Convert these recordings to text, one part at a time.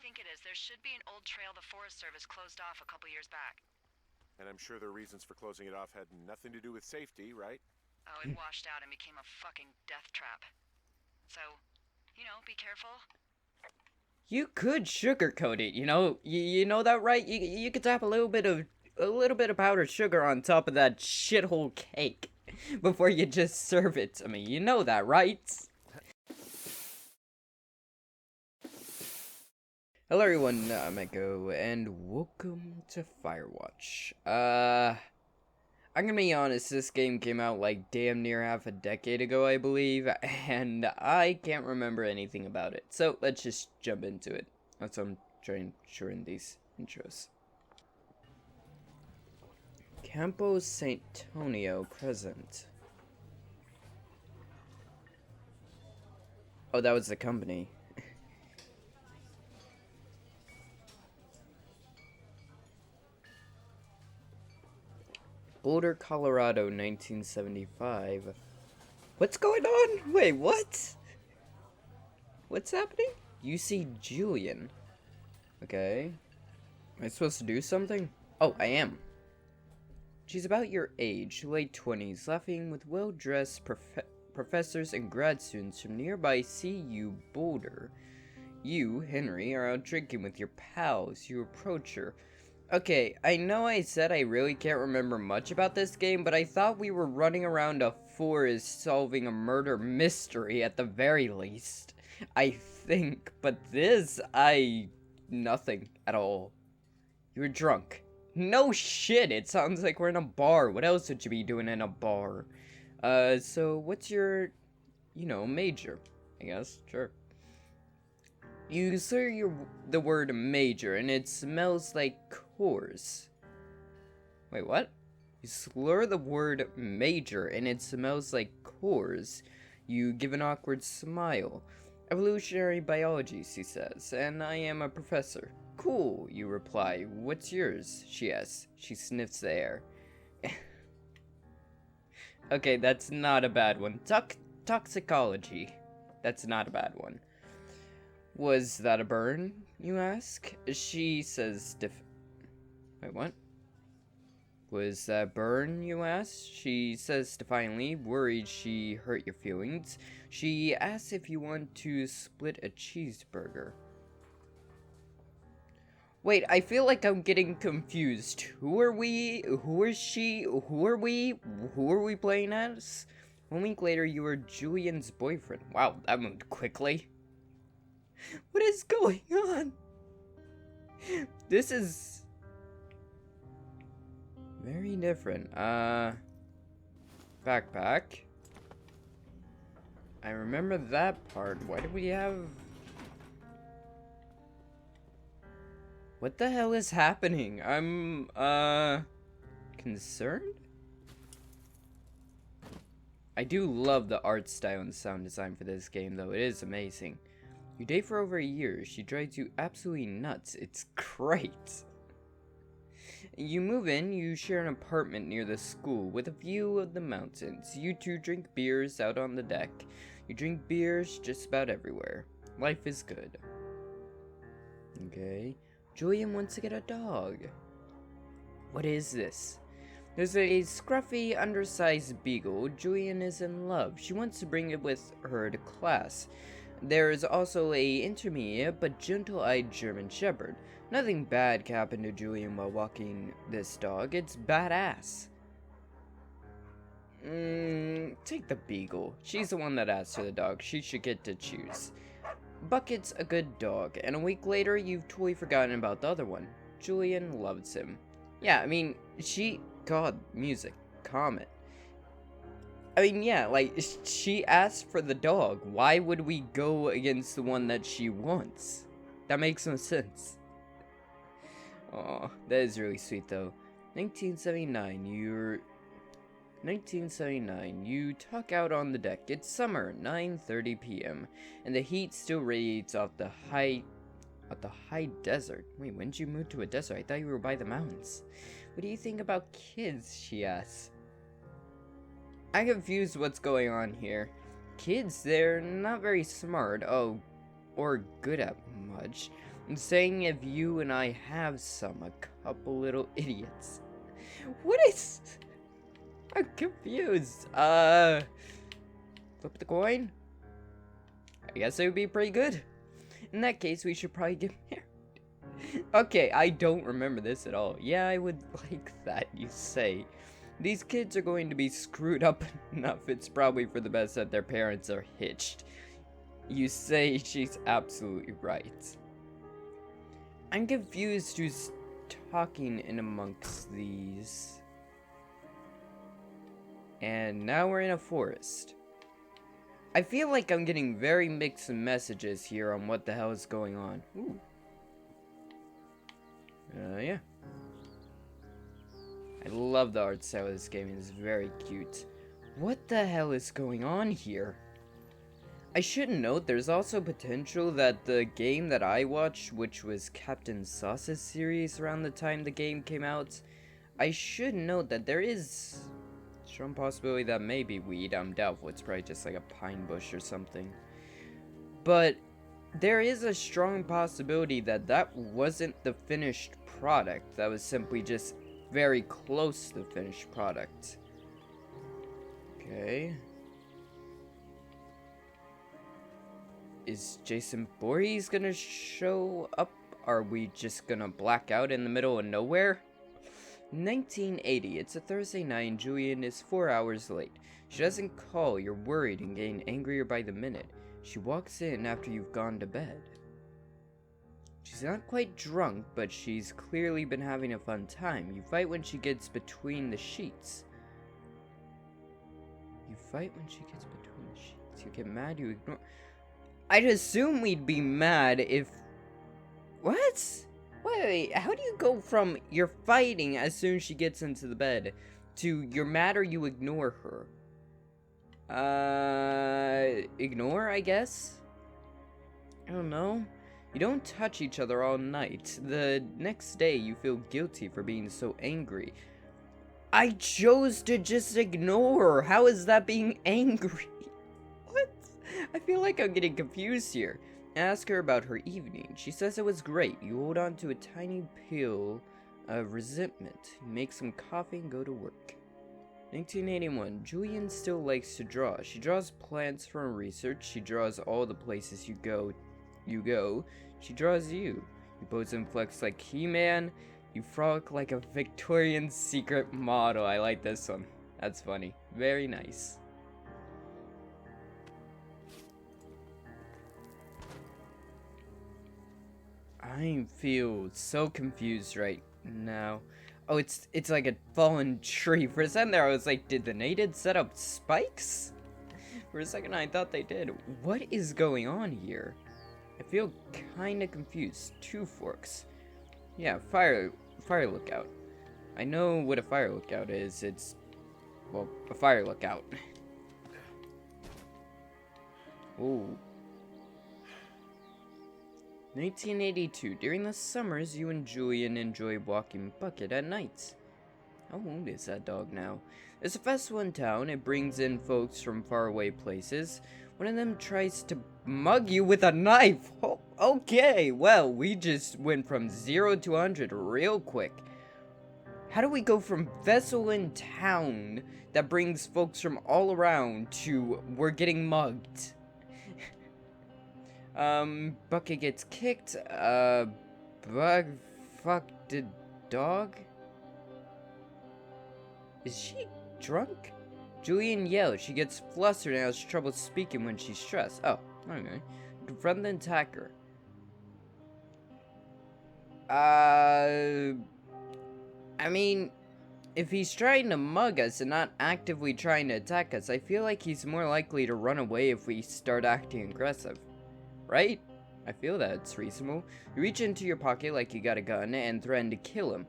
think it is. There should be an old trail the Forest Service closed off a couple years back. And I'm sure their reasons for closing it off had nothing to do with safety, right? Oh, it washed out and became a fucking death trap. So, be careful. You could sugarcoat it, you know that, right? You could tap a little bit of powdered sugar on top of that shithole cake before you just serve it to me. You know that, right? Hello everyone, I'm Echo, and welcome to FireWatch. I'm gonna be honest, this game came out like damn near half a decade ago, I believe, and I can't remember anything about it. So let's just jump into it. That's what I'm trying in these intros. Campo Santonio Crescent. Oh, that was the company. Boulder, Colorado, 1975. What's going on? Wait, what? What's happening? You see Julian. Okay. Am I supposed to do something? Oh, I am. She's about your age, late 20s, laughing with well-dressed professors and grad students from nearby CU Boulder. You, Henry, are out drinking with your pals. You approach her. Okay, I know I said I really can't remember much about this game, but I thought we were running around a forest solving a murder mystery at the very least. I think, but nothing at all. You were drunk. No shit, it sounds like we're in a bar. What else would you be doing in a bar? So what's your, major? I guess, sure. You slur the word major, and it smells like cores. Wait, what? You slur the word major, and it smells like cores. You give an awkward smile. Evolutionary biology, she says, and I am a professor. Cool, you reply. What's yours? She asks. She sniffs the air. Okay, that's not a bad one. Toxicology. That's not a bad one. Was that a burn, you ask? She says Wait, what? Was that burn, you ask? She says defiantly, worried she hurt your feelings. She asks if you want to split a cheeseburger. Wait, I feel like I'm getting confused. Who are we? Who is she? Who are we? Who are we playing as? 1 week later, you were Julian's boyfriend. Wow, that moved quickly. What is going on? This is very different. Backpack. I remember that part. Why do we have... What the hell is happening? I'm, concerned? I do love the art style and sound design for this game, though. It is amazing. You date for over a year. She drives you absolutely nuts. It's great. You move in. You share an apartment near the school with a view of the mountains. You two drink beers out on the deck. You drink beers just about everywhere. Life is good. Okay. Julian wants to get a dog. What is this? There's a scruffy, undersized beagle. Julian is in love. She wants to bring it with her to class. There is also a intermediate but gentle-eyed German Shepherd. Nothing bad can happen to Julian while walking this dog. It's badass. Take the beagle. She's the one that asked for the dog. She should get to choose. Bucket's a good dog, and a week later, you've totally forgotten about the other one. Julian loves him. Yeah, I mean, God, music, comment. I mean, yeah, like, she asked for the dog. Why would we go against the one that she wants? That makes no sense. Aw, that is really sweet, though. 1979, you tuck out on the deck. It's summer, 9:30 p.m., and the heat still radiates off the high desert. Wait, when did you move to a desert? I thought you were by the mountains. What do you think about kids? She asks. I'm confused what's going on here. Kids, they're not very smart, or good at much. I'm saying if you and I have some, a couple little idiots. What is... I'm confused. Flip the coin? I guess it would be pretty good. In that case, we should probably get married. Okay, I don't remember this at all. Yeah, I would like that, you say. These kids are going to be screwed up enough. It's probably for the best that their parents are hitched. You say. She's absolutely right. I'm confused who's talking in amongst these. And now we're in a forest. I feel like I'm getting very mixed messages here on what the hell is going on. Ooh. Yeah. I love the art style of this game. It's very cute. What the hell is going on here? I should note there's also potential that the game that I watched, which was Captain Sauce's series around the time the game came out, I should note that there is a strong possibility that may be weed. I'm doubtful. It's probably just like a pine bush or something. But there is a strong possibility that that wasn't the finished product. That was simply just very close to the finished product. Okay. Is Jason Voorhees gonna show up? Are we just gonna black out in the middle of nowhere? 1980. It's a Thursday night and Julian is 4 hours late. She doesn't call. You're worried and getting angrier by the minute. She walks in after you've gone to bed. She's not quite drunk, but she's clearly been having a fun time. You fight when she gets between the sheets. You fight when she gets between the sheets. You get mad, you ignore... I'd assume we'd be mad if... What? Wait, how do you go from you're fighting as soon as she gets into the bed to you're mad or you ignore her? Ignore, I guess? I don't know. You don't touch each other all night. The next day, you feel guilty for being so angry. I chose to just ignore. How is that being angry? What? I feel like I'm getting confused here. Ask her about her evening. She says it was great. You hold on to a tiny pill of resentment. You make some coffee and go to work. 1981. Julian still likes to draw. She draws plants from research. She draws all the places you go. She draws you. You pose and flex like He-Man. You frolic like a Victorian Secret model. I like this one. That's funny. Very nice. I feel so confused right now. Oh, it's like a fallen tree. For a second there, I was like, did the natives set up spikes? For a second, I thought they did. What is going on here? I feel kind of confused. 2 forks. Yeah, fire lookout. I know what a fire lookout is. It's, well, a fire lookout. Ooh. 1982. During the summers, you and Julian enjoy walking Bucket at night. How old is that dog now? There's a festival in town. It brings in folks from faraway places. One of them tries to mug you with a knife. Oh, okay, well, we just went from 0 to 100 real quick. How do we go from vessel in town that brings folks from all around to we're getting mugged? Bucket gets kicked. Bug fucked a dog? Is she drunk? Julian yells. She gets flustered and has trouble speaking when she's stressed. Oh, okay. Confront the attacker. I mean, if he's trying to mug us and not actively trying to attack us, I feel like he's more likely to run away if we start acting aggressive. Right? I feel that it's reasonable. You reach into your pocket like you got a gun and threaten to kill him.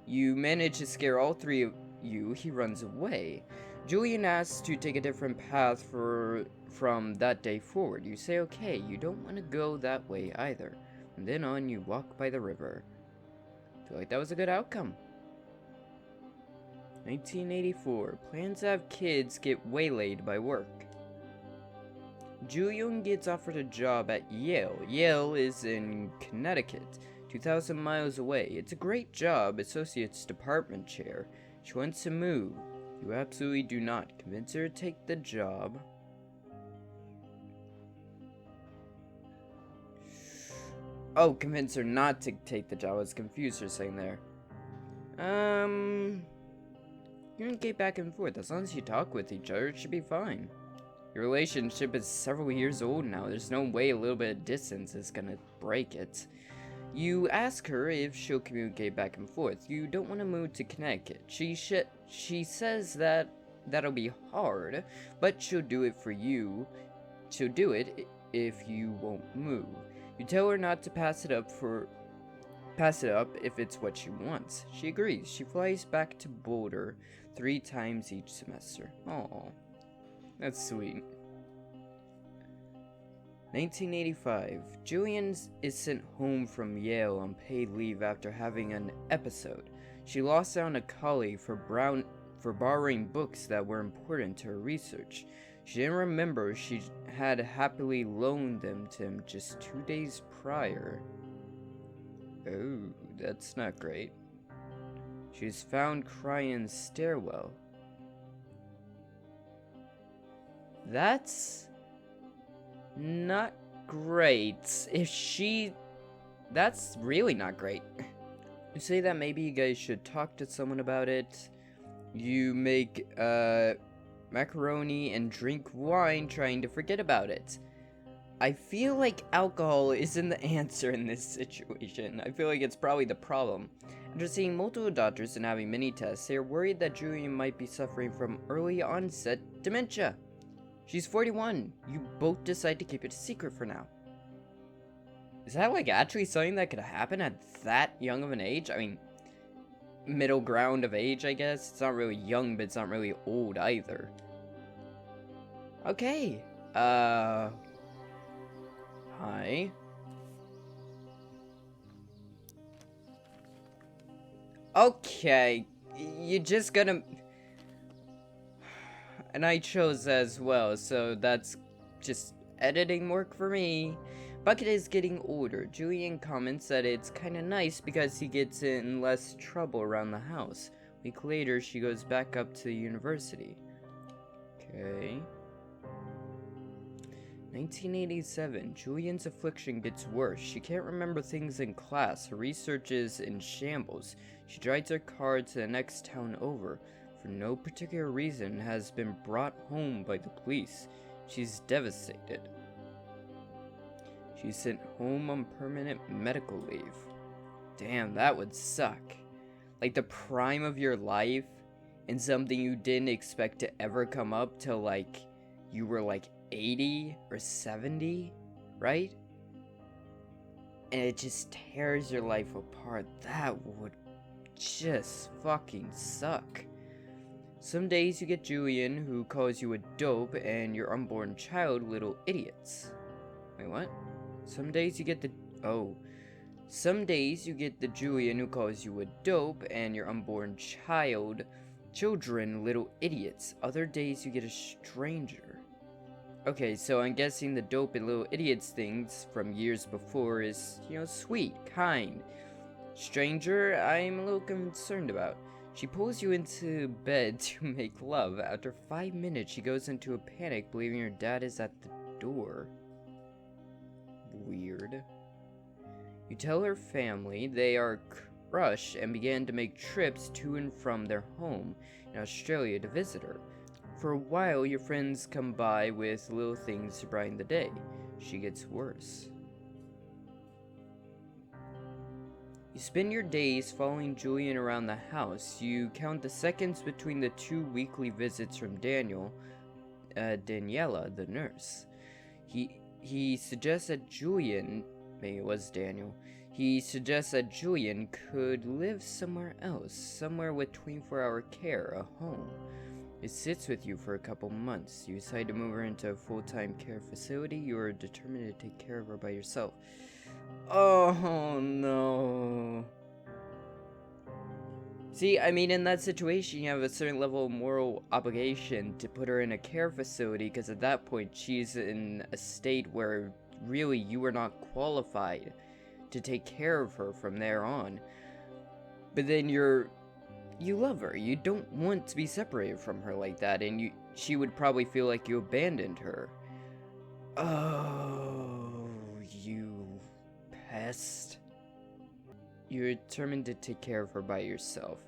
You manage to scare all 3 of you. He runs away. Julian asks to take a different path from that day forward. You say okay, you don't want to go that way either. From then on, you walk by the river. Feel like that was a good outcome. 1984. Plans to have kids get waylaid by work. Julian gets offered a job at Yale. Yale is in Connecticut, 2,000 miles away. It's a great job, associate's department chair. She wants to move. You absolutely do not. Convince her to take the job. Oh, convince her not to take the job. I was confused for saying there. Communicate back and forth. As long as you talk with each other, it should be fine. Your relationship is several years old now. There's no way a little bit of distance is gonna break it. You ask her if she'll communicate back and forth. You don't want to move to Connecticut. She says that that'll be hard, but she'll do it for you. She'll do it if you won't move. You tell her not to pass it up if it's what she wants. She agrees. She flies back to Boulder 3 times each semester. Aww. That's sweet. 1985. Julian is sent home from Yale on paid leave after having an episode. She lost out on a colleague for borrowing books that were important to her research. She didn't remember she had happily loaned them to him just 2 days prior. Oh, that's not great. She was found crying in the stairwell. That's not great. That's really not great. You say that maybe you guys should talk to someone about it. You make macaroni and drink wine trying to forget about it. I feel like alcohol isn't the answer in this situation. I feel like it's probably the problem. After seeing multiple doctors and having many tests, they are worried that Julian might be suffering from early onset dementia. She's 41. You both decide to keep it a secret for now. Is that like actually something that could happen at that young of an age? I mean, middle ground of age, I guess. It's not really young, but it's not really old either. Okay. Hi. Okay. You're just gonna... And I chose as well, so that's just editing work for me. Bucket is getting older. Julian comments that it's kinda nice because he gets in less trouble around the house. A week later, she goes back up to the university. Okay. 1987. Julian's affliction gets worse. She can't remember things in class. Her research is in shambles. She drives her car to the next town over. For no particular reason, has been brought home by the police. She's devastated. She's sent home on permanent medical leave. Damn, that would suck. Like the prime of your life and something you didn't expect to ever come up till like you were like 80 or 70, right? And it just tears your life apart. That would just fucking suck. Some days you get Julian, who calls you a dope, and your unborn child little idiots. Wait, what? Some days you get the Julian who calls you a dope, and your unborn children little idiots. Other days you get a stranger. Okay, so I'm guessing the dope and little idiots things from years before is, sweet, kind. Stranger, I'm a little concerned about. She pulls you into bed to make love. After 5 minutes, she goes into a panic, believing her dad is at the door. Weird. You tell her family. They are crushed and begin to make trips to and from their home in Australia to visit her. For a while, your friends come by with little things to brighten the day. She gets worse. You spend your days following Julian around the house. You count the seconds between the 2 weekly visits from Daniela, the nurse. He suggests that Julian, maybe it was Daniel, he suggests that Julian could live somewhere else, somewhere with 24-hour care, a home. It sits with you for a couple months. You decide to move her into a full-time care facility. You are determined to take care of her by yourself. Oh no. See, I mean, in that situation, you have a certain level of moral obligation to put her in a care facility, because at that point, she's in a state where really you are not qualified to take care of her from there on. But then you love her. You don't want to be separated from her like that, and she would probably feel like you abandoned her. Oh, you pest. You're determined to take care of her by yourself.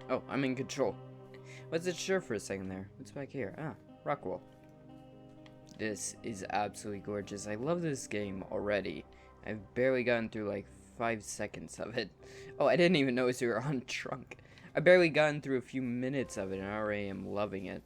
Oh, I'm in control. Wasn't sure for a second there. What's back here? Ah, rock wall. This is absolutely gorgeous. I love this game already. I've barely gotten through like 5 seconds of it. Oh, I didn't even notice we were on trunk. I barely gotten through a few minutes of it and I already am loving it.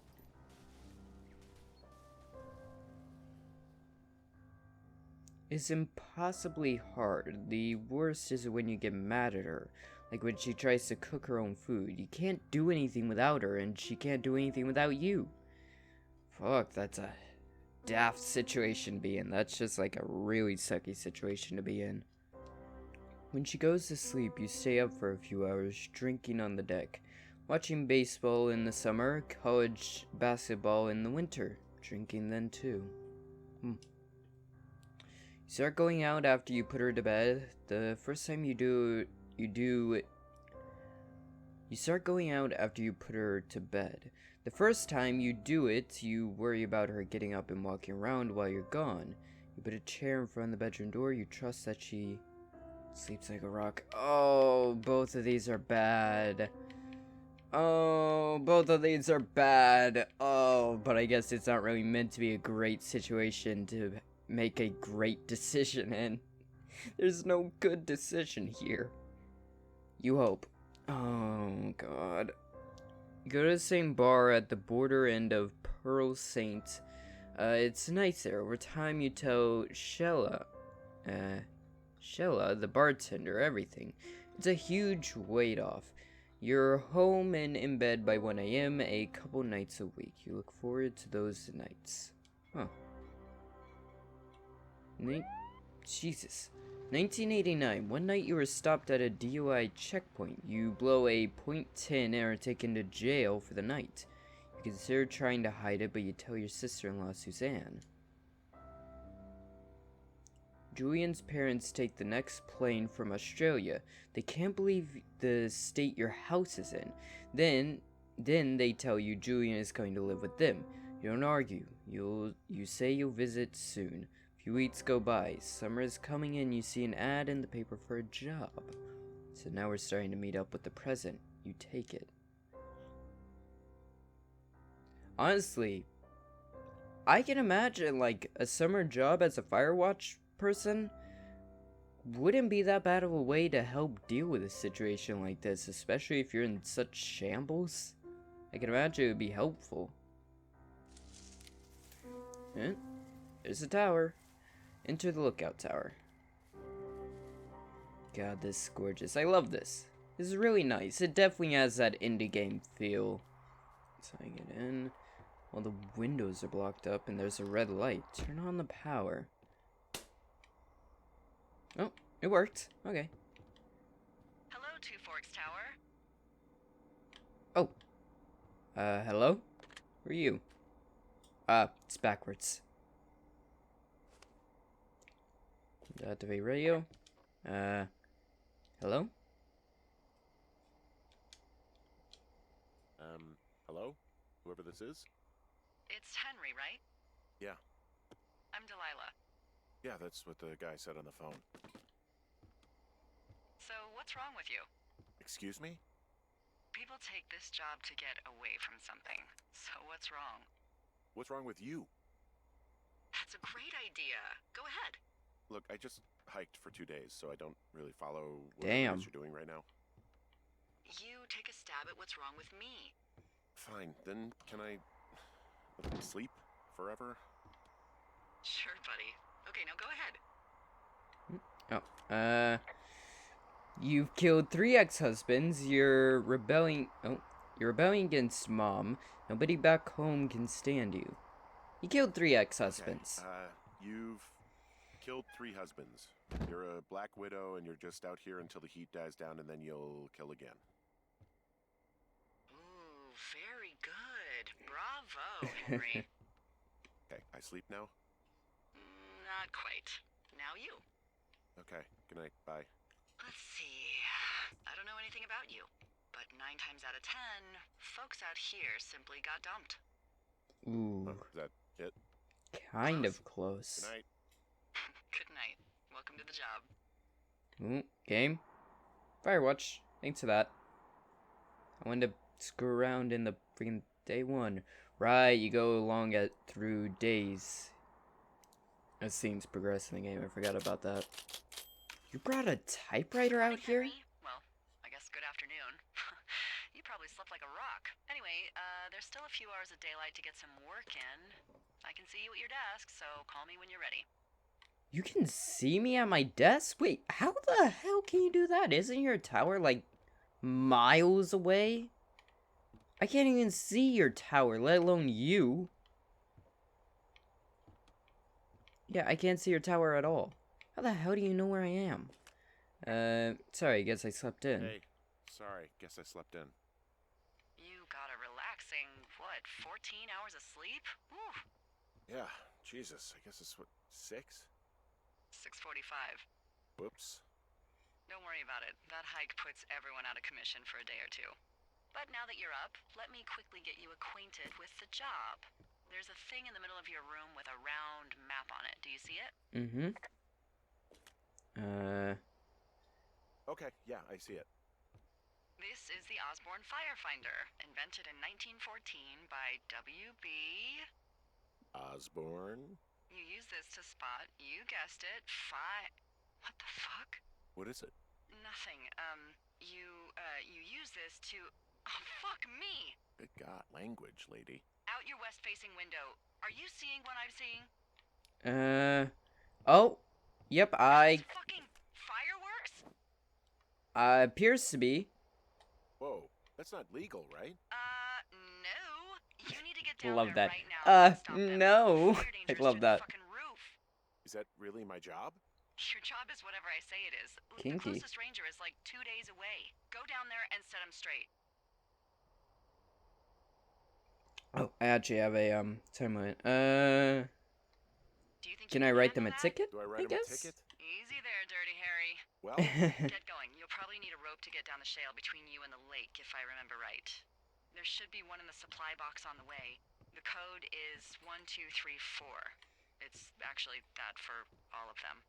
It's impossibly hard. The worst is when you get mad at her. Like when she tries to cook her own food. You can't do anything without her, and she can't do anything without you. Fuck, that's a daft situation to be in. That's just like a really sucky situation to be in. When she goes to sleep, you stay up for a few hours, drinking on the deck. Watching baseball in the summer, college basketball in the winter. Drinking then too. You start going out after you put her to bed. The first time you start going out after you put her to bed. The first time you do it, you worry about her getting up and walking around while you're gone. You put a chair in front of the bedroom door. You trust that she sleeps like a rock. Oh, both of these are bad. Oh, both of these are bad. Oh, but I guess it's not really meant to be a great situation to make a great decision in. There's no good decision here. You hope. Oh, God. You go to the same bar at the border end of Pearl Saint. It's nice there. Over time, you tell Shella, the bartender, everything. It's a huge weight off. You're home and in bed by 1 a.m. a couple nights a week. You look forward to those nights. Huh. Jesus. 1989. One night you were stopped at a DUI checkpoint. You blow a .10 and are taken to jail for the night. You consider trying to hide it, but you tell your sister-in-law, Suzanne. Julian's parents take the next plane from Australia. They can't believe the state your house is in. Then they tell you Julian is going to live with them. You don't argue. You say you'll visit soon. Few weeks go by. Summer is coming and you see an ad in the paper for a job. So now we're starting to meet up with the present. You take it. Honestly, I can imagine like a summer job as a FireWatch person wouldn't be that bad of a way to help deal with a situation like this, especially if you're in such shambles. I can imagine it would be helpful. And there's a tower. Enter the lookout tower. God, this is gorgeous. I love this. This is really nice. It definitely has that indie game feel. So I get in. All the windows are blocked up and there's a red light. Turn on the power. Oh, it worked. Okay. Hello, Two Forks Tower. Oh. Hello? Who are you? It's backwards. Activate radio. Hello? Hello? Whoever this is? It's Henry, right? Yeah. I'm Delilah. Yeah, that's what the guy said on the phone. So, what's wrong with you? Excuse me? People take this job to get away from something. So, what's wrong? What's wrong with you? That's a great idea. Go ahead. Look, I just hiked for 2 days, so I don't really follow what it is you're doing right now. You take a stab at what's wrong with me. Fine, then can I sleep forever? Sure, buddy. Okay, now go ahead. You've killed 3 ex-husbands. You're rebelling against Mom. Nobody back home can stand you. He killed 3 ex-husbands. Okay. You've killed 3 husbands. You're a black widow, and you're just out here until the heat dies down, and then you'll kill again. Ooh, very good. Bravo, Henry. Okay, I sleep now? Not quite. Now you. Okay, good night, bye. Let's see. I don't know anything about you, but 9 times out of 10, folks out here simply got dumped. Ooh, Is that it? kind of close. Good night. Good night. Welcome to the job. Ooh, game. FireWatch. Thanks for that. I wanted to screw around in the freaking day 1. Right, you go along through days. As scenes progress in the game, I forgot about that. You brought a typewriter out here? Henry? Well, I guess good afternoon. You probably slept like a rock. Anyway, there's still a few hours of daylight to get some work in. I can see you at your desk, so call me when you're ready. You can see me at my desk? Wait, how the hell can you do that? Isn't your tower, like, miles away? I can't even see your tower, let alone you. Yeah, I can't see your tower at all. How the hell do you know where I am? Sorry, I guess I slept in. Hey, sorry, guess I slept in. You got a relaxing, what, 14 hours of sleep? Whew. Yeah, Jesus, I guess it's what, 6? 6:45. Whoops. Don't worry about it. That hike puts everyone out of commission for a day or 2. But now that you're up, let me quickly get you acquainted with the job. There's a thing in the middle of your room with a round map on it. Do you see it? Mm-hmm. Okay, yeah, I see it. This is the Osborne Firefinder, invented in 1914 by W.B. Osborne? You use this to spot, you guessed it, What the fuck? What is it? Nothing. You use this to... Oh, fuck me! Good God, language, lady. Out your west-facing window. Are you seeing what I'm seeing? Oh. Yep, That's fucking fireworks? Appears to be. Whoa, that's not legal, right? No. You need to get down Love there that. right now and stop them. No. Fire I dangerous love through that. the fucking roof. Is that really my job? Your job is whatever I say it is. Kinky. The closest ranger is like 2 days away. Go down there and set him straight. Oh, I actually have a, time limit. Do you think Can you I can write them a handle that? ticket? Do I write him a guess? ticket? Easy there, Dirty Harry. Well, Get going. You'll probably need a rope to get down the shale between you and the lake, if I remember right. There should be one in the supply box on the way. The code is 1234. It's actually that for all of them.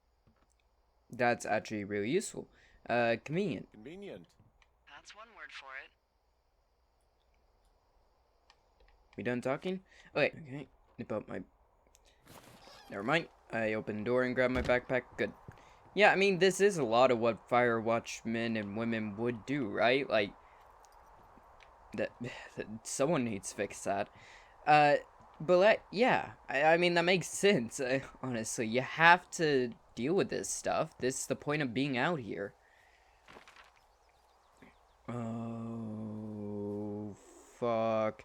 That's actually really useful. Convenient. convenient. That's one word for it. We done talking? Okay. Nip out my... Never mind. I open the door and grab my backpack. Good. Yeah, I mean, this is a lot of what Firewatch men and women would do, right? Like, that someone needs to fix that. But yeah, I mean, that makes sense. Honestly, you have to deal with this stuff. This is the point of being out here. Oh, fuck.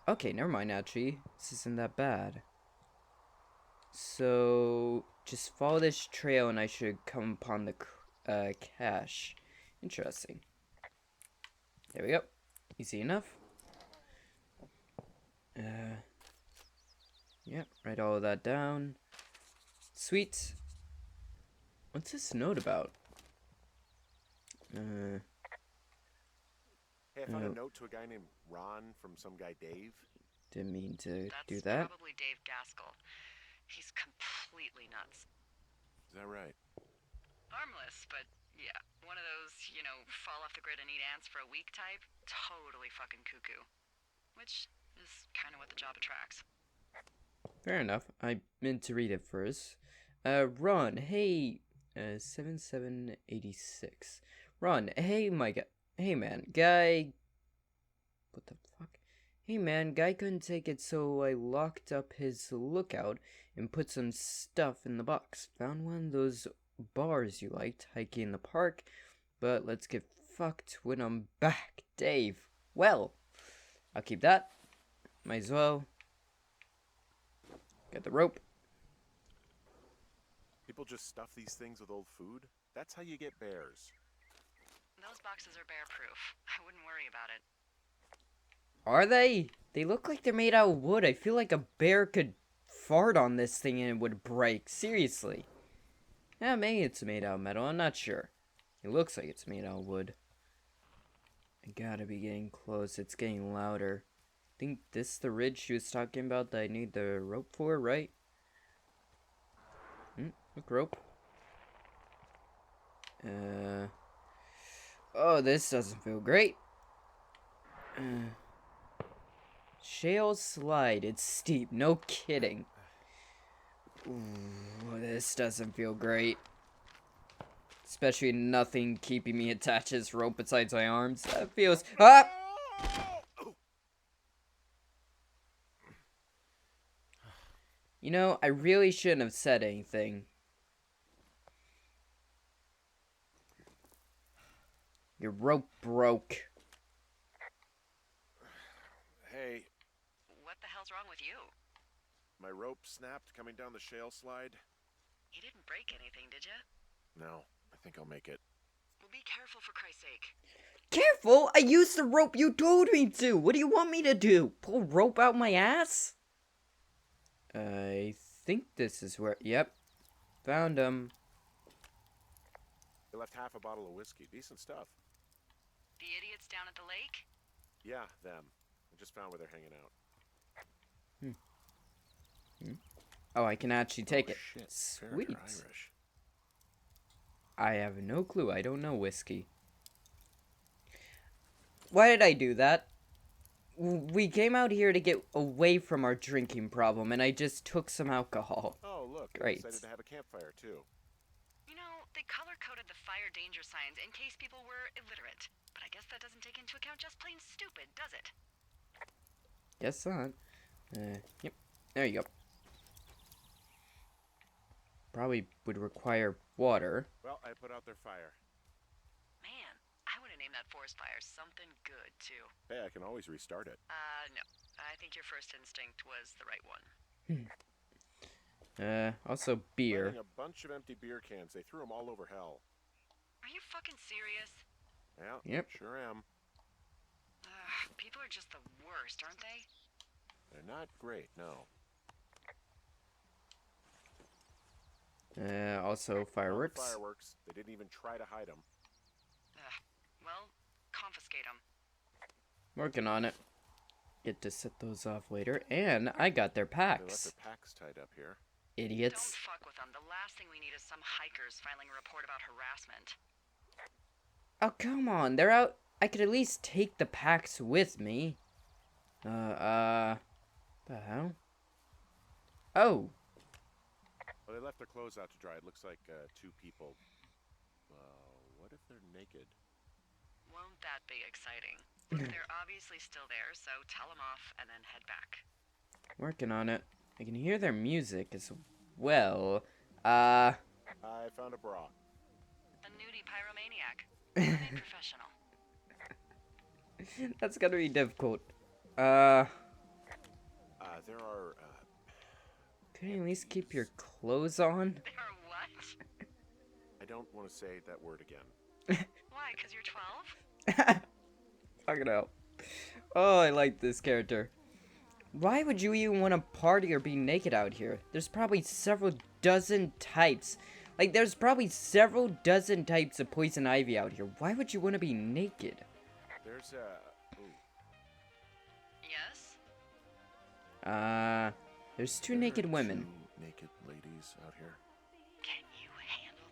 Okay, never mind, actually. This isn't that bad. So, just follow this trail and I should come upon the cache. Interesting. There we go. Easy enough. Yep, write all of that down. Sweet. What's this note about? Hey, I found Oh. a note to a guy named Ron from some guy Dave. Didn't mean to That's do that. probably Dave Gaskell. He's completely nuts. Is that right? Harmless, but yeah, one of those, fall off the grid and eat ants for a week type. Totally fucking cuckoo. Which is kind of what the job attracts. Fair enough. I meant to read it first. Ron, hey, 7786. Ron, hey, hey, man, guy. What the fuck? Hey, man, guy couldn't take it, so I locked up his lookout and put some stuff in the box. Found one of those bars you liked, hiking in the park, but let's get fucked when I'm back. Dave. Well, I'll keep that. might as well. Get the rope. People just stuff these things with old food? That's how you get bears. Those boxes are bear-proof. I wouldn't worry about it. Are they? They look like they're made out of wood. I feel like a bear could fart on this thing and it would break. Seriously. Yeah, maybe it's made out of metal. I'm not sure. It looks like it's made out of wood. I gotta be getting close. It's getting louder. I think this is the ridge she was talking about that I need the rope for, right? Look, rope. Oh, this doesn't feel great. Shale slide. It's steep. No kidding. Ooh, this doesn't feel great. Especially nothing keeping me attached to this rope besides my arms. That feels... Ah! You know, I really shouldn't have said anything. Your rope broke. Hey, What the hell's wrong with you? my rope snapped coming down the shale slide. You didn't break anything, did you? No, I think I'll make it. Well, be careful for Christ's sake. Careful! I used the rope you told me to! What do you want me to do? Pull rope out my ass? I think this is where... Yep. Found him. They left half a bottle of whiskey. Decent stuff. The idiots down at the lake? Yeah, them. I just found where they're hanging out. Oh, I can actually take Oh, it. shit. Sweet. They're Irish. I have no clue. I don't know whiskey. Why did I do that? We came out here to get away from our drinking problem, and I just took some alcohol. Oh, look. Great. They decided to have a campfire, too. You know, they color-coded the fire danger signs in case people were illiterate. But I guess that doesn't take into account just plain stupid, does it? Guess not. Yep. There you go. Probably would require water. Well, I put out their fire. Man, I would have named that forest fire something good, too. Hey, I can always restart it. No. I think your first instinct was the right one. Also beer. Finding a bunch of empty beer cans. They threw them all over hell. Are you fucking serious? Yeah, Yep. sure am. People are just the worst, aren't they? They're not great, no. Also fireworks. Fireworks. They didn't even try to hide them. Well, confiscate them. Working on it. Get to set those off later. And I got their They left packs. their packs tied up here. Idiots. Don't fuck with them. The last thing we need is some hikers filing a report about harassment. Oh, come on. They're out. I could at least take the packs with me. The hell? Oh. Well, they left their clothes out to dry. It looks like two people. What if they're naked? Won't that be exciting? Look, they're obviously still there, so tell them off and then head back. Working on it. I can hear their music as well. I found a bra. A nudie pyromaniac. Remain professional. That's gonna be difficult. There are, Could you at least keep your clothes on? There are what? I don't want to say that word again. Why, because you're 12? Fucking hell. Oh, I like this character. Why would you even want to party or be naked out here? There's probably several dozen types. Like, there's probably several dozen types of poison ivy out here. Why would you want to be naked? There's Yes? There's two naked women. Two naked ladies out here. Can you handle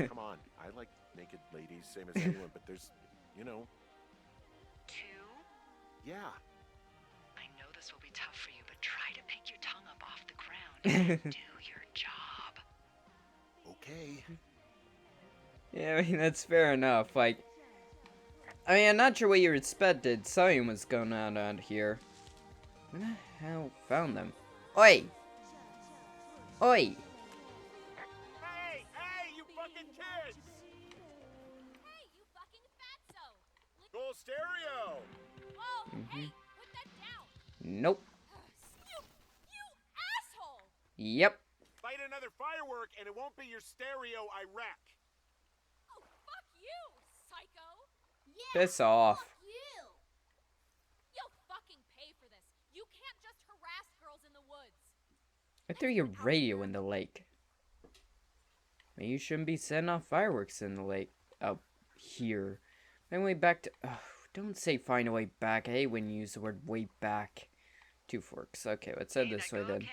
that? Come on, I like naked ladies, same as anyone, but there's, you know. 2? Yeah. I know this will be tough for you, but try to pick your tongue up off the ground and do your job. Okay. Yeah, I mean, that's fair enough. Like, I mean, I'm not sure what you expected. Something was going on out here. Where the hell found them? Oi! Oi! Hey, you fucking kids! Hey, you fucking fatso! Gold stereo! Whoa, hey, put that down! Nope. You asshole! Yep. Light another firework and it won't be your stereo I wreck. Oh, fuck you, psycho! Yeah, Piss off. fuck you! You'll fucking pay for this. You can't just harass girls in the woods. I threw your radio in the lake. Maybe you shouldn't be setting off fireworks in the lake. Out here. Find a way back to... Oh, don't say find a way back. I hate when you use the word way back. Two forks. Okay, let's head Hey, this that way go then.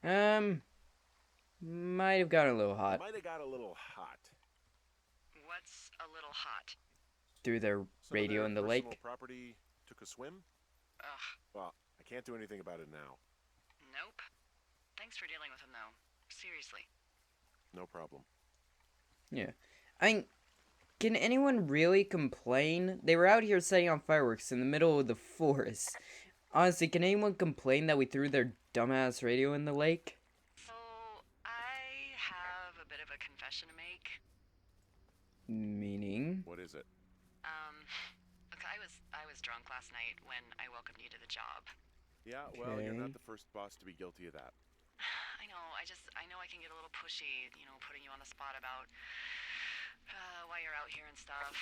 okay? Might have gotten a little hot. Might have got a little hot. What's a little hot? Through their Some of radio their in the personal lake. property took a swim? Ugh, Well, I can't do anything about it now. nope. Thanks for dealing with him, though. Seriously. No problem. Yeah. Can anyone really complain? They were out here setting off fireworks in the middle of the forest. Honestly, can anyone complain that we threw their dumbass radio in the lake? So, I have a bit of a confession to make. Meaning? What is it? Look, I was drunk last night when I welcomed you to the job. Yeah, well, you're Okay. not the first boss to be guilty of that. I know, I know I can get a little pushy, you know, putting you on the spot about why you're out here and stuff.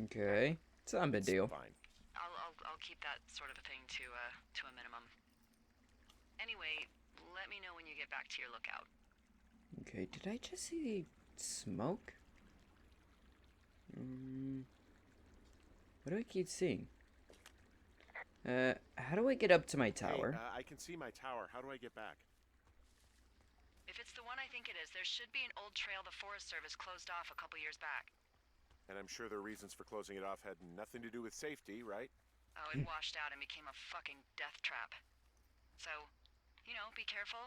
Okay. It's not a big It's deal. Fine. I'll keep that sort of a thing to a minimum. Anyway, let me know when you get back to your lookout. Okay, did I just see smoke? What do I keep seeing? How do I get up to my tower? Hey, I can see my tower. How do I get back? If it's the one I think it is, there should be an old trail the Forest Service closed off a couple years back. And I'm sure their reasons for closing it off had nothing to do with safety, right? Oh, it washed out and became a fucking death trap. So, you know, be careful.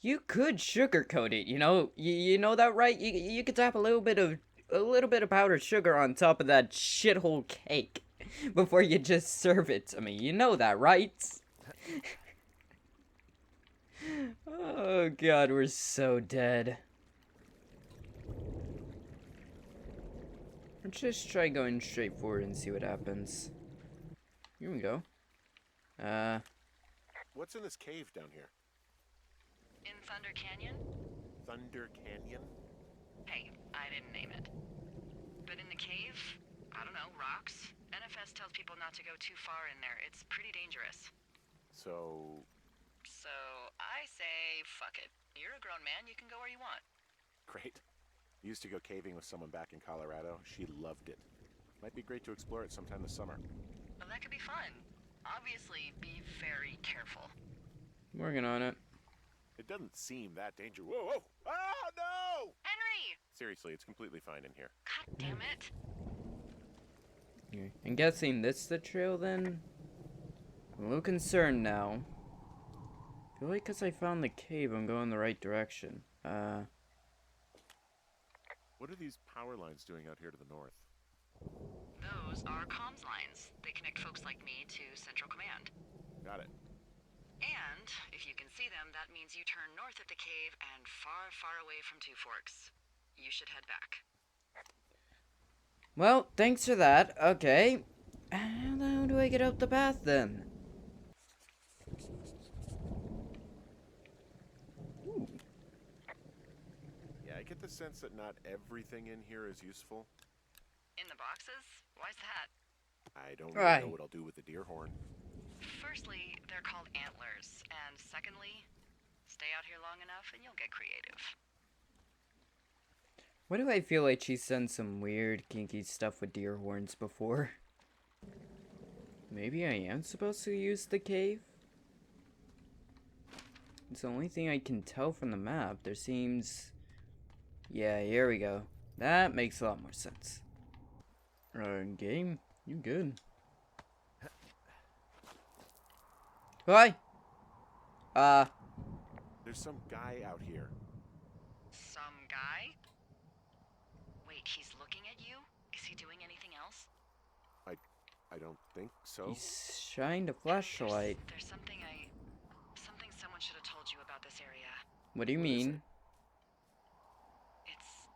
You could sugarcoat it, you know. You know that, right? You could tap a little bit of powdered sugar on top of that shithole cake before you just serve it to me. You know that, right? Oh god, we're so dead. Let's just try going straight forward and see what happens. Here we go. What's in this cave down here? In Thunder Canyon? Thunder Canyon? Hey, I didn't name it. But in the cave, I don't know, rocks? NFS tells people not to go too far in there. It's pretty dangerous. So, So, I say, fuck it. You're a grown man, you can go where you want. great. Used to go caving with someone back in Colorado. She loved it. Might be great to explore it sometime this summer. Well, that could be fun. Obviously, be very careful. Working on it. It doesn't seem that dangerous. Whoa, whoa! Ah, no! Henry! Seriously, it's completely fine in here. God damn it. Okay. I'm guessing this the trail then? I'm a little concerned now. I feel like because I found the cave, I'm going the right direction. What are these power lines doing out here to the north? Those are comms lines. They connect folks like me to Central Command. Got it. And, if you can see them, that means you turn north at the cave and far, far away from Two Forks. You should head back. Well, thanks for that. Okay. How do I get up the path then? Ooh. Yeah, I get the sense that not everything in here is useful. In the boxes? Why's that? I don't really Right. know what I'll do with the deer horn. Firstly, they're called antlers. And secondly, stay out here long enough and you'll get creative. Why do I feel like she's done some weird, kinky stuff with deer horns before? Maybe I am supposed to use the cave? It's the only thing I can tell from the map. There seems... Yeah, here we go. That makes a lot more sense. Game, you good. Hi! There's some guy out here. Some guy? Wait, he's looking at you? Is he doing anything else? I don't think so. He's shined a flashlight. There's something someone should have told you about this area. What do you What is mean? It's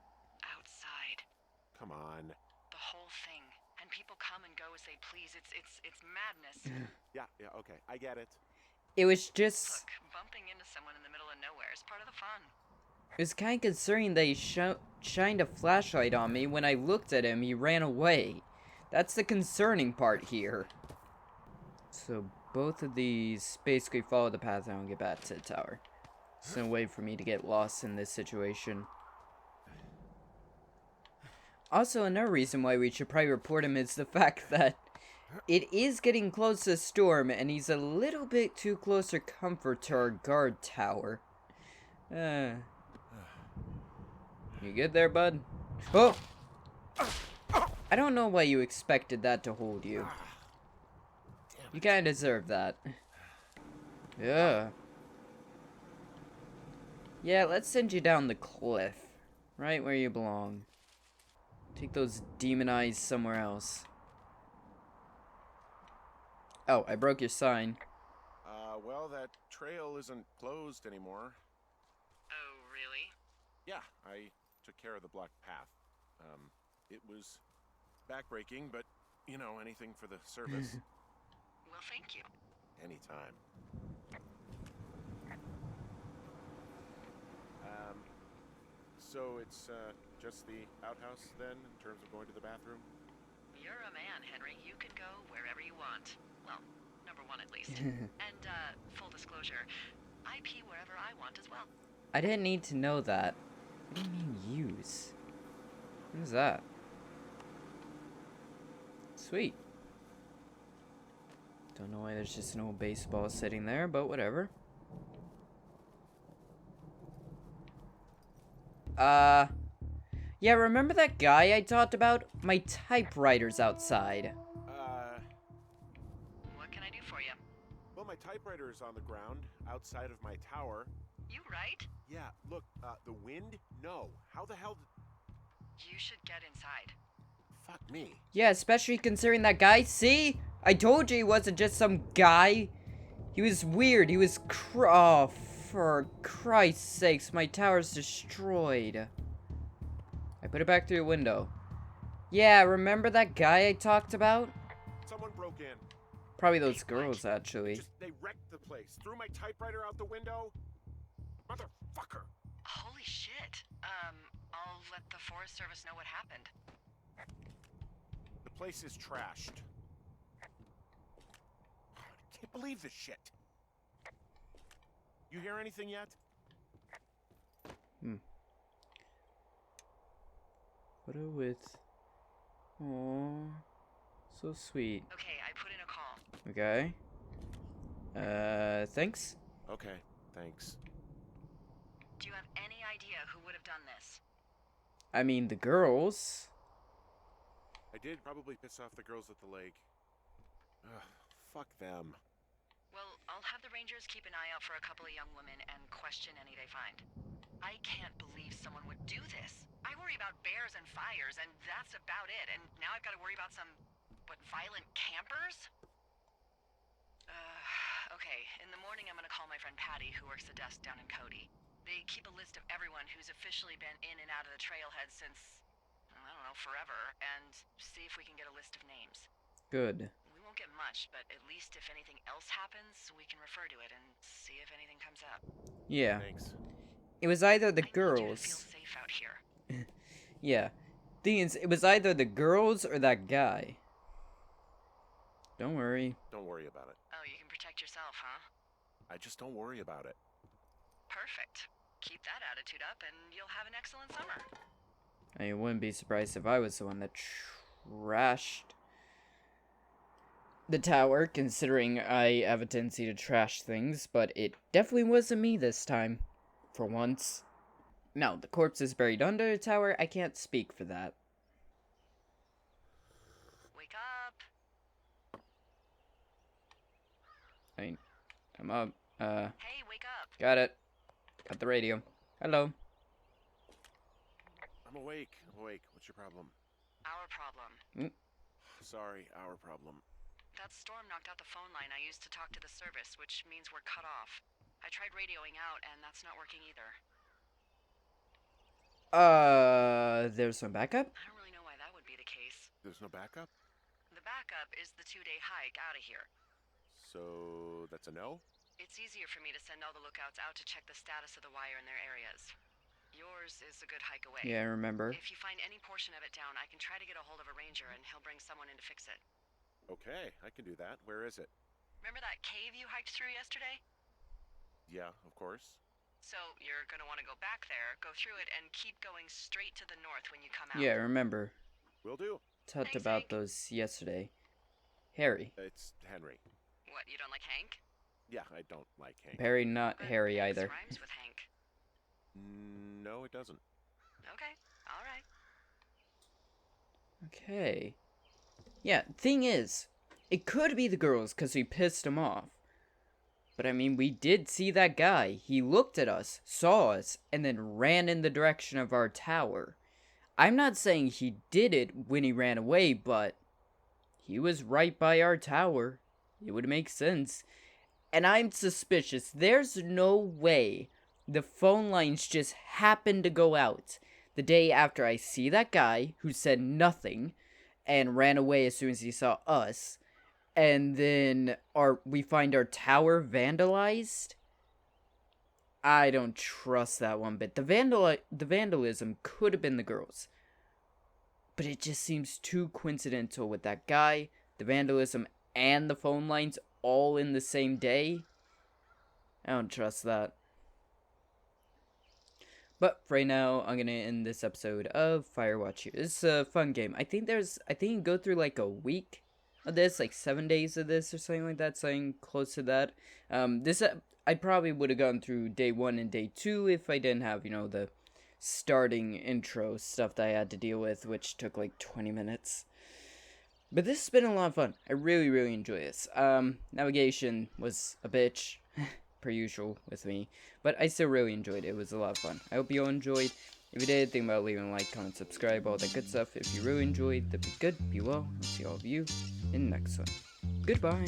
outside. Come on. The whole thing. and people come and go as they please. It's madness. Yeah, okay, I get it. It was just... Look, bumping into someone in the middle of nowhere is part of the fun. It was kind of concerning that he shined a flashlight on me. When I looked at him, he ran away. That's the concerning part here. So both of these basically follow the path and get back to the tower. There's no way for me to get lost in this situation. Also, another reason why we should probably report him is the fact that it is getting close to the storm, and he's a little bit too close to comfort to our guard tower. You good there, bud? Oh! I don't know why you expected that to hold you. You kinda deserve that. Yeah. Yeah, let's send you down the cliff. Right where you belong. Take those demon eyes somewhere else. Oh, I broke your sign. Well, that trail isn't closed anymore. Oh, really? Yeah, I took care of the blocked path. It was backbreaking, but, you know, anything for the service. Well, thank you. Anytime. So it's, just the outhouse, then, in terms of going to the bathroom? You're a man, Henry. You could go wherever you want. Well, number one at least. And, full disclosure, I pee wherever I want as well. I didn't need to know that. What do you mean, use? What is that? Sweet. Don't know why there's just an old baseball sitting there, but whatever. Yeah, remember that guy I talked about? My typewriter's outside. What can I do for you? Well, my typewriter is on the ground, outside of my tower. You right? Yeah, look, the wind? No. How the hell You should get inside. Fuck me. Yeah, especially considering that guy. See? I told you he wasn't just some guy. He was weird. He was oh, for Christ's sakes, my tower's destroyed. I put it back through the window. Yeah, remember that guy I talked about? Someone broke in. Probably those girls, actually. They wrecked the place. Threw my typewriter out the window. Motherfucker. Holy shit. I'll let the Forest Service know what happened. The place is trashed. I can't believe this shit. You hear anything yet? Photo with... Aww. So sweet. Okay, I put in a call. Okay. Thanks? Okay, thanks. Do you have any idea who would have done this? I mean, the girls. I did probably piss off the girls at the lake. Ugh, fuck them. Well, I'll have the Rangers keep an eye out for a couple of young women and question any they find. I can't believe someone would do this. I worry about bears and fires, and that's about it. And now I've got to worry about some, violent campers? Okay, in the morning I'm gonna call my friend Patty, who works the desk down in Cody. They keep a list of everyone who's officially been in and out of the trailhead since, I don't know, forever, and see if we can get a list of names. Good. We won't get much, but at least if anything else happens, we can refer to it and see if anything comes up. Yeah. Thanks. It was either the I need you to girls. feel safe out here. Yeah. Thing is, it was either the girls or that guy. Don't worry. Don't worry about it. Oh, you can protect yourself, huh? I just don't worry about it. Perfect. Keep that attitude up and you'll have an excellent summer. I wouldn't be surprised if I was the one that trashed the tower, considering I have a tendency to trash things, but it definitely wasn't me this time. For once. No, the corpse is buried under the tower. I can't speak for that. Wake up. I'm up. Hey, wake up. Got it. Got the radio. Hello. I'm awake. What's your problem? Our problem. Sorry, our problem. That storm knocked out the phone line I used to talk to the service, which means we're cut off. I tried radioing out, and that's not working either. There's some backup? I don't really know why that would be the case. There's no backup? backup is the 2-day hike out of here. So that's a no? It's easier for me to send all the lookouts out to check the status of the wire in their areas. Yours is a good hike away. Yeah, I remember. If you find any portion of it down, I can try to get a hold of a ranger and he'll bring someone in to fix it. Okay, I can do that. Where is it? Remember that cave you hiked through yesterday? Yeah, of course. So you're gonna want to go back there, go through it, and keep going straight to the north when you come out. Yeah, I remember. Will do. Talked Thanks, about Hank. those yesterday. Harry. It's Henry. What, you don't like Hank? Yeah, I don't like Hank. Harry, not But Harry Hanks either. rhymes with Hank. No, it doesn't. Okay, alright. Okay. Yeah, thing is, it could be the girls because we pissed them off. But I mean, we did see that guy. He looked at us, saw us, and then ran in the direction of our tower. I'm not saying he did it when he ran away, but he was right by our tower. It would make sense. And I'm suspicious. There's no way the phone lines just happened to go out the day after I see that guy who said nothing and ran away as soon as he saw us, and then we find our tower vandalized. I don't trust that one bit. The vandalism could have been the girls, but it just seems too coincidental with that guy, the vandalism, and the phone lines all in the same day. I don't trust that. But for right now, I'm gonna end this episode of FireWatch here. This is a fun game. I think you go through like a week of this, like 7 days of this or something like that, something close to that. I probably would have gone through day 1 and day 2 if I didn't have, the starting intro stuff that I had to deal with, which took like 20 minutes. But this has been a lot of fun. I really, really enjoy this. Navigation was a bitch, per usual with me, but I still really enjoyed it. It was a lot of fun. I hope you all enjoyed. If you did, think about leaving a like, comment, subscribe, all that good stuff. If you really enjoyed, that'd be good. Be well. I'll see all of you in the next one. Goodbye.